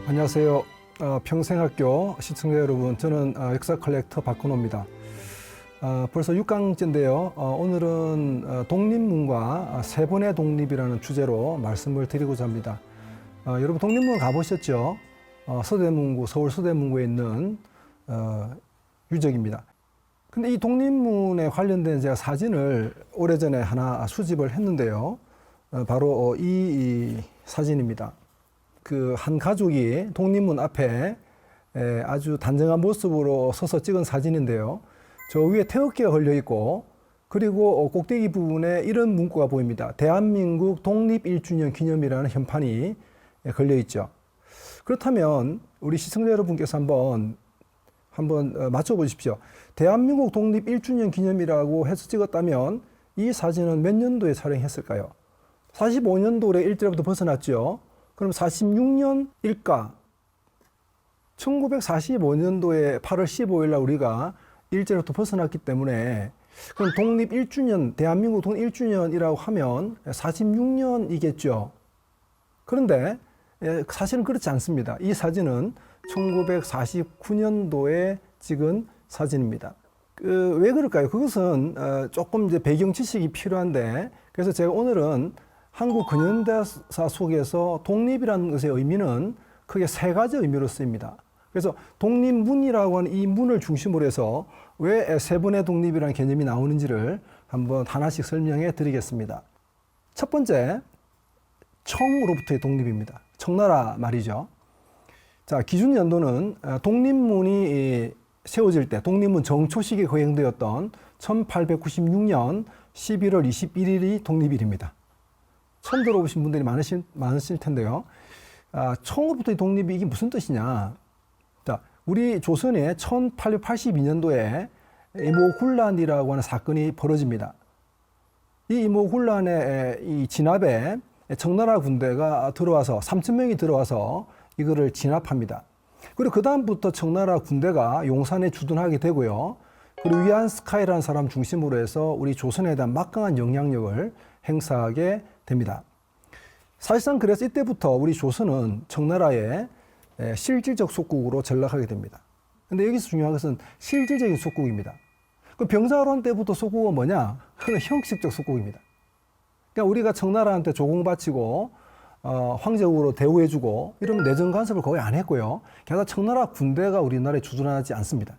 안녕하세요. 평생학교 시청자 여러분, 저는 역사 컬렉터 박근호입니다. 벌써 6강째인데요. 오늘은 독립문과 세 번의 독립이라는 주제로 말씀을 드리고자 합니다. 여러분 독립문 가보셨죠? 서대문구, 서울 서대문구에 있는 유적입니다. 근데 이 독립문에 관련된 제가 사진을 오래전에 하나 수집을 했는데요. 바로 이 사진입니다. 그 한 가족이 독립문 앞에 아주 단정한 모습으로 서서 찍은 사진인데요. 저 위에 태극기가 걸려 있고, 그리고 꼭대기 부분에 이런 문구가 보입니다. 대한민국 독립 1주년 기념이라는 현판이 걸려 있죠. 그렇다면 우리 시청자 여러분께서 한번 맞춰 보십시오. 대한민국 독립 1주년 기념이라고 해서 찍었다면 이 사진은 몇 년도에 촬영했을까요? 45년도에 일제로부터 벗어났죠. 그럼 46년일까? 1945년도에 8월 15일 날 우리가 일제로부터 벗어났기 때문에, 그럼 독립 1주년, 대한민국 독립 1주년이라고 하면 46년이겠죠. 그런데 사실은 그렇지 않습니다. 이 사진은 1949년도에 찍은 사진입니다. 왜 그럴까요? 그것은 조금 이제 배경 지식이 필요한데, 그래서 제가 오늘은 한국 근현대사 속에서 독립이라는 것의 의미는 크게 세 가지 의미로 쓰입니다. 그래서 독립문이라고 하는 이 문을 중심으로 해서 왜 세 번의 독립이라는 개념이 나오는지를 한번 하나씩 설명해 드리겠습니다. 첫 번째, 청으로부터의 독립입니다. 청나라 말이죠. 자, 기준 연도는 독립문이 세워질 때, 독립문 정초식이 거행되었던 1896년 11월 21일이 독립일입니다. 처음 들어보신 분들이 많으실 텐데요. 청으로부터의 독립이 이게 무슨 뜻이냐. 자, 우리 조선에 1882년도에 이모군란이라고 하는 사건이 벌어집니다. 이 이모군란의 이 진압에 청나라 군대가 들어와서 3,000명이 들어와서 이거를 진압합니다. 그리고 그 다음부터 청나라 군대가 용산에 주둔하게 되고요. 그리고 위안스카이라는 사람 중심으로 해서 우리 조선에 대한 막강한 영향력을 행사하게 됩니다. 사실상 그래서 이때부터 우리 조선은 청나라의 실질적 속국으로 전락하게 됩니다. 근데 여기서 중요한 것은 실질적인 속국입니다. 그 병자호란 때부터 속국은 뭐냐? 그건 형식적 속국입니다. 그러니까 우리가 청나라한테 조공바치고 황제국으로 대우해주고 이러면 내정 간섭을 거의 안 했고요. 게다가 청나라 군대가 우리나라에 주둔하지 않습니다.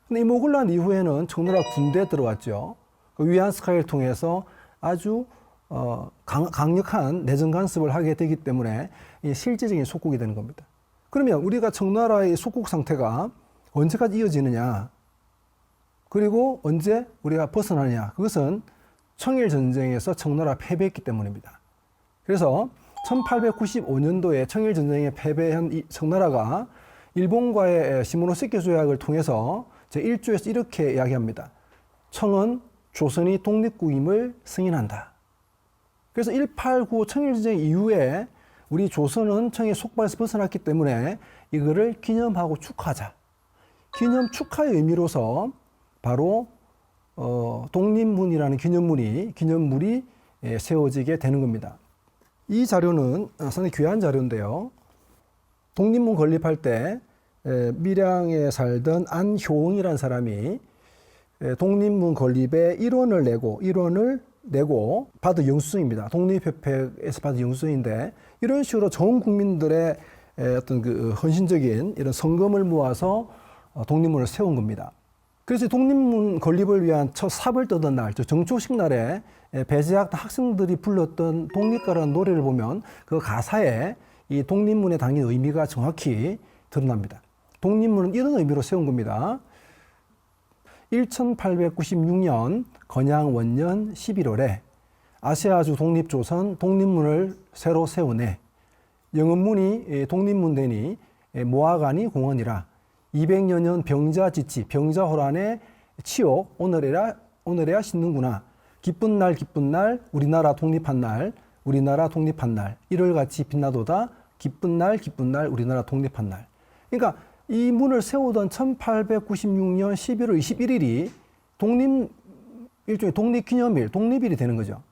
근데 이모군란 이후에는 청나라 군대에 들어왔죠. 그 위안스카이를 통해서 아주 강력한 내정 간섭을 하게 되기 때문에 실질적인 속국이 되는 겁니다. 그러면 우리가 청나라의 속국 상태가 언제까지 이어지느냐, 그리고 언제 우리가 벗어나느냐, 그것은 청일전쟁에서 청나라 패배했기 때문입니다. 그래서 1895년도에 청일전쟁에 패배한 이 청나라가 일본과의 시모노세키 조약을 통해서 제1조에서 이렇게 이야기합니다. 청은 조선이 독립국임을 승인한다. 그래서 189 청일전쟁 이후에 우리 조선은 청의 속박에서 벗어났기 때문에 이거를 기념하고 축하하자. 기념 축하의 의미로서 바로 독립문이라는 기념물이 세워지게 되는 겁니다. 이 자료는 상당히 귀한 자료인데요. 독립문 건립할 때 밀양에 살던 안효응이라는 사람이 독립문 건립에 1원을 내고 받은 영수증입니다. 독립협회에서 받은 영수증인데, 이런 식으로 전 국민들의 어떤 그 헌신적인 이런 성금을 모아서 독립문을 세운 겁니다. 그래서 독립문 건립을 위한 첫 삽을 떠던 날, 정초식 날에 배재학 학생들이 불렀던 독립가라는 노래를 보면 그 가사에 이 독립문에 담긴 의미가 정확히 드러납니다. 독립문은 이런 의미로 세운 겁니다. 1896년 건양 원년 11월에 아시아주 독립조선 독립문을 새로 세우네. 영은문이 독립문되니 모아가니 공헌이라. 200여 년 병자지치 병자호란의 치욕 오늘에야 씻는구나. 기쁜 날 우리나라 독립한 날 1월같이 빛나도다. 기쁜 날 우리나라 독립한 날. 그러니까 이 문을 세우던 1896년 11월 21일이 일종의 독립기념일, 독립일이 되는 거죠.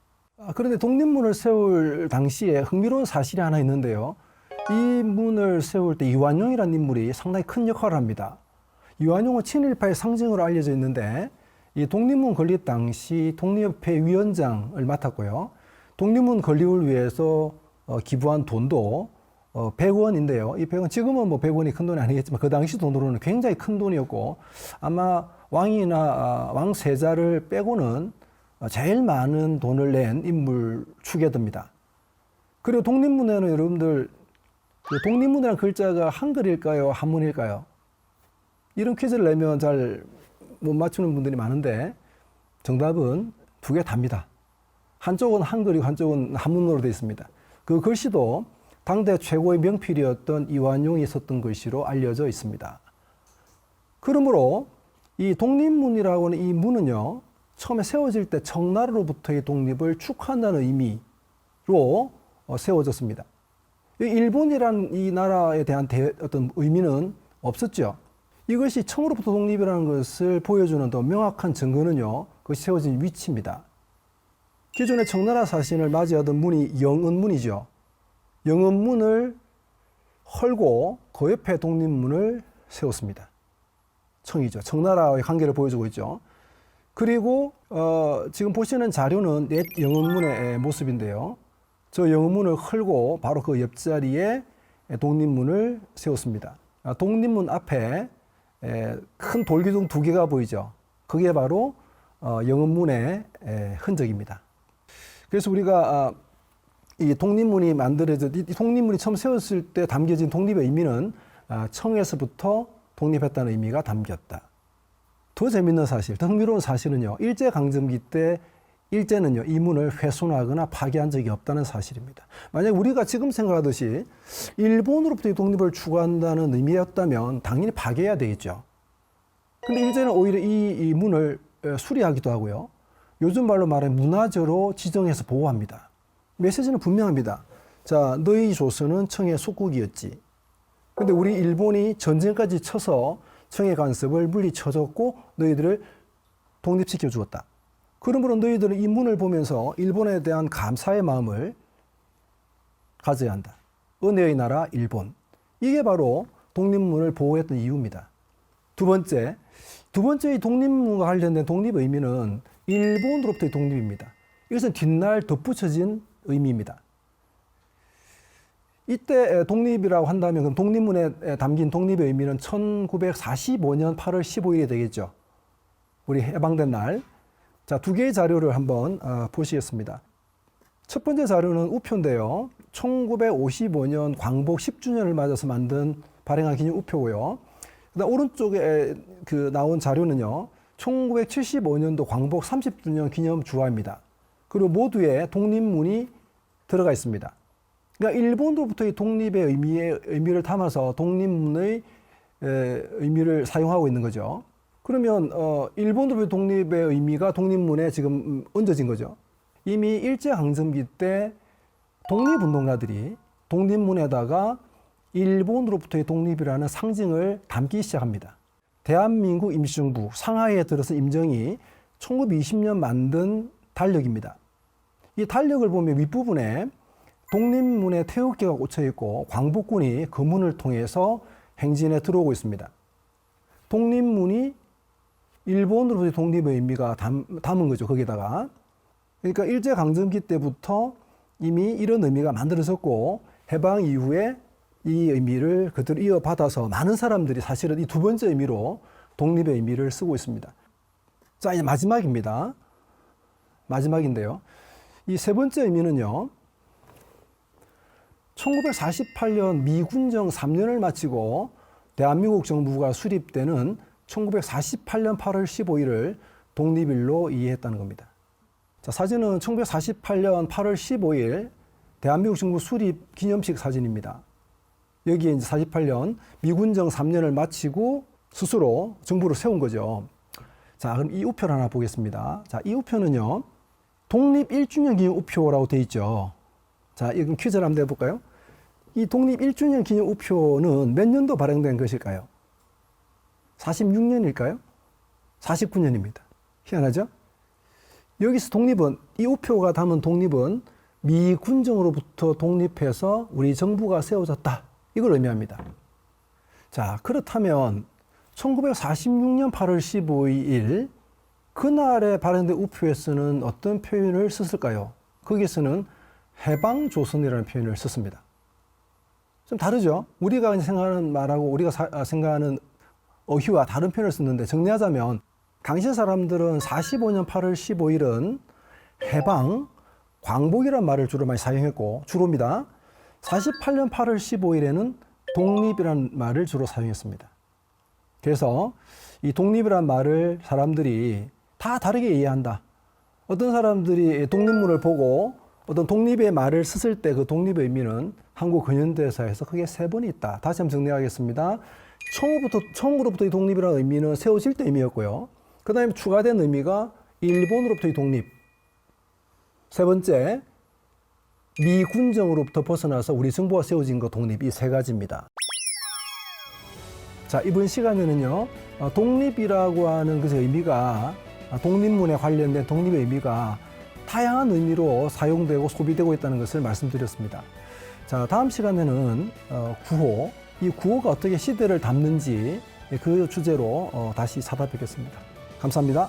그런데 독립문을 세울 당시에 흥미로운 사실이 하나 있는데요. 이 문을 세울 때 이완용이라는 인물이 상당히 큰 역할을 합니다. 이완용은 친일파의 상징으로 알려져 있는데 이 독립문 건립 당시 독립협회 위원장을 맡았고요. 독립문 건립을 위해서 기부한 돈도 100원인데요. 이 100원, 지금은 뭐 100원이 큰 돈이 아니겠지만 그 당시 돈으로는 굉장히 큰 돈이었고 아마 왕이나 왕세자를 빼고는 제일 많은 돈을 낸 인물 축에 듭니다. 그리고 독립문에는 여러분들 그 독립문이라는 글자가 한글일까요? 한문일까요? 이런 퀴즈를 내면 잘 못 맞추는 분들이 많은데 정답은 두 개 답니다. 한쪽은 한글이고 한쪽은 한문으로 되어 있습니다. 그 글씨도 당대 최고의 명필이었던 이완용이 썼던 글씨로 알려져 있습니다. 그러므로 이 독립문이라고 하는 이 문은요, 처음에 세워질 때 청나라로부터의 독립을 축하한다는 의미로 세워졌습니다. 일본이란 이 나라에 대한 어떤 의미는 없었죠. 이것이 청으로부터 독립이라는 것을 보여주는 더 명확한 증거는요, 그것이 세워진 위치입니다. 기존의 청나라 사신을 맞이하던 문이 영은문이죠. 영은문을 헐고 그 옆에 독립문을 세웠습니다. 청이죠. 청나라의 관계를 보여주고 있죠. 그리고 지금 보시는 자료는 옛 영은문의 모습인데요. 저 영은문을 헐고 바로 그 옆자리에 독립문을 세웠습니다. 독립문 앞에 큰 돌기둥 두 개가 보이죠. 그게 바로 영은문의 흔적입니다. 그래서 우리가 이 독립문이 만들어져, 이 독립문이 처음 세웠을 때 담겨진 독립의 의미는 청에서부터 독립했다는 의미가 담겼다. 더 재밌는 사실, 더 흥미로운 사실은요, 일제강점기 때 일제는요, 이 문을 훼손하거나 파괴한 적이 없다는 사실입니다. 만약 우리가 지금 생각하듯이 일본으로부터 독립을 추구한다는 의미였다면 당연히 파괴해야 되겠죠. 근데 일제는 오히려 이 문을 수리하기도 하고요. 요즘 말로 말해 문화재로 지정해서 보호합니다. 메시지는 분명합니다. 자, 너희 조선은 청의 속국이었지. 근데 우리 일본이 전쟁까지 쳐서 청의 간섭을 물리쳐줬고 너희들을 독립시켜 주었다. 그러므로 너희들은 이 문을 보면서 일본에 대한 감사의 마음을 가져야 한다. 은혜의 나라 일본. 이게 바로 독립문을 보호했던 이유입니다. 두 번째 이 독립문과 관련된 독립의 의미는 일본으로부터의 독립입니다. 이것은 뒷날 덧붙여진 의미입니다. 이때 독립이라고 한다면 그럼 독립문에 담긴 독립의 의미는 1945년 8월 15일이 되겠죠. 우리 해방된 날. 자, 두 개의 자료를 한번 보시겠습니다. 첫 번째 자료는 우표인데요. 1955년 광복 10주년을 맞아서 발행한 기념 우표고요. 그다음 오른쪽에 나온 자료는요. 1975년도 광복 30주년 기념 주화입니다. 그리고 모두에 독립문이 들어가 있습니다. 그러니까 일본으로부터의 독립의 의미를 담아서 독립문의 의미를 사용하고 있는 거죠. 그러면 일본으로부터 독립의 의미가 독립문에 지금 얹어진 거죠. 이미 일제강점기 때 독립운동가들이 독립문에다가 일본으로부터의 독립이라는 상징을 담기 시작합니다. 대한민국 임시정부 상하이에 들어선 임정이 1920년 만든 달력입니다. 이 달력을 보면 윗부분에 독립문에 태극기가 꽂혀 있고 광복군이 그 문을 통해서 행진에 들어오고 있습니다. 독립문이 일본으로부터의 독립의 의미가 담은 거죠. 거기다가. 그러니까 일제강점기 때부터 이미 이런 의미가 만들어졌고 해방 이후에 이 의미를 그대로 이어받아서 많은 사람들이 사실은 이 두 번째 의미로 독립의 의미를 쓰고 있습니다. 자, 이제 마지막입니다. 마지막인데요. 이 세 번째 의미는요. 1948년 미군정 3년을 마치고 대한민국 정부가 수립되는 1948년 8월 15일을 독립일로 이해했다는 겁니다. 자, 사진은 1948년 8월 15일 대한민국 정부 수립 기념식 사진입니다. 여기에 이제 48년 미군정 3년을 마치고 스스로 정부를 세운 거죠. 자, 그럼 이 우표를 하나 보겠습니다. 자, 이 우표는요, 독립 1주년 기념 우표라고 되어 있죠. 자, 이건 퀴즈를 한번 내볼까요? 이 독립 1주년 기념 우표는 몇 년도 발행된 것일까요? 46년일까요? 49년입니다. 희한하죠? 여기서 독립은, 이 우표가 담은 독립은 미 군정으로부터 독립해서 우리 정부가 세워졌다. 이걸 의미합니다. 자, 그렇다면 1946년 8월 15일 그날에 발행된 우표에서는 어떤 표현을 썼을까요? 거기에서는 해방조선이라는 표현을 썼습니다. 좀 다르죠? 우리가 생각하는 말하고 우리가 생각하는 어휘와 다른 표현을 썼는데 정리하자면 당시 사람들은 45년 8월 15일은 해방, 광복이라는 말을 주로 많이 사용했고 주로입니다. 48년 8월 15일에는 독립이라는 말을 주로 사용했습니다. 그래서 이 독립이라는 말을 사람들이 다 다르게 이해한다. 어떤 사람들이 독립문을 보고 어떤 독립의 말을 썼을 때 그 독립의 의미는 한국 근현대사에서 크게 3번이 있다. 다시 한번 정리하겠습니다. 처음으로부터의 독립이라는 의미는 세워질 때 의미였고요. 그 다음에 추가된 의미가 일본으로부터의 독립. 세 번째, 미 군정으로부터 벗어나서 우리 정부가 세워진 것 독립. 이 3가지입니다. 자, 이번 시간에는요, 독립이라고 하는 그 의미가 독립문에 관련된 독립의 의미가 다양한 의미로 사용되고 소비되고 있다는 것을 말씀드렸습니다. 자, 다음 시간에는 구호, 이 구호가 어떻게 시대를 담는지 그 주제로 다시 찾아뵙겠습니다. 감사합니다.